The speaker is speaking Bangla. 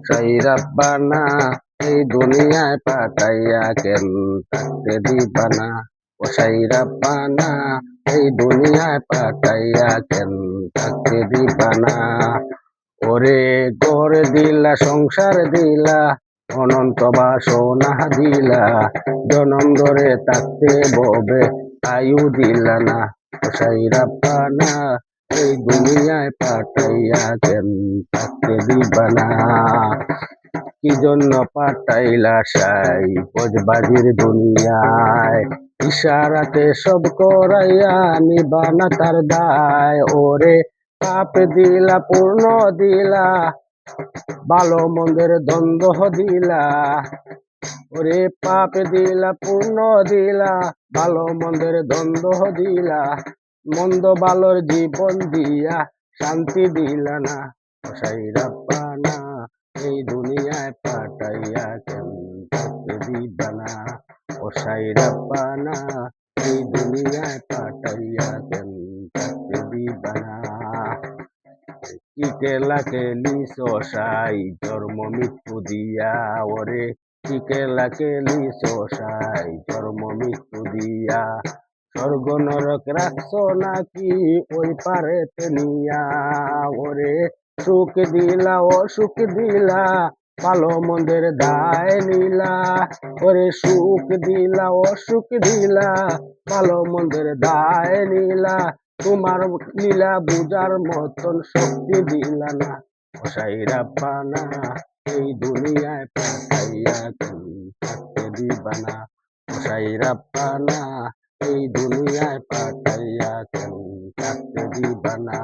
সেই রাব্বানা এই দুনিয়ায় পাঠাইয়া কেন থাকতে দিবা না। ও সেই রাব্বানা এই দুনিয়ায় পাঠাইয়া কেন থাকতে দিবা না। ওরে করে দিলা সংসার দিলা, অনন্ত বাসনা দিলা, জনম ধরে থাকতে ববে আয়ু দিলা না। ও সেই রাব্বানা এই দুনিয়ায় পাঠাইয়া কেন থাকতে দিবা না। কি জন্য পাঠাইলা সাই বজবাজির দুনিয়ায়, ইশারাতে সব করাইয়া নিবানা তার দায়। ওরে পাপ দিলা পূর্ণ দিলা, ভালো মন্দের দ্বন্দ্ব দিলা। ওরে পাপ দিলা পূর্ণ দিলা, ভালো মন্দের দ্বন্দ্ব দিলা, মন্দ ভালোর জীবন দিয়া শান্তি দিলা না। সেই রাব্বানা এই দুনিয়ায় পাঠাইয়া কেন থাকতে দিবা না। ও সেই রাব্বানা এই দুনিয়ায় পাঠাইয়া কেন থাকতে দিবা না। কি কেলা কেলিস সাই জন্ম মৃত্যু দিয়া, ওরে কি কেলা কেলিস সাই জন্ম মৃত্যু দিয়া, স্বর্গ নরক রাখছো নাকি ওই পারেতে নিয়া। ওরে সুখ দিলা অসুখ দিলা, ভালো মন্দের দায় নিলা। ওরে সুখ দিলা অসুখ দিলা, ভালো মন্দের দায় নিলা, তোমার লীলা বুঝার মতন শক্তি দিলা না। ও সেই রাব্বানা এই দুনিয়ায় পাঠাইয়া কেন থাকতে দিবা না। ও সেই রাব্বানা এই দুনিয়ায় পাঠাইয়া কেন থাকতে দিবা না।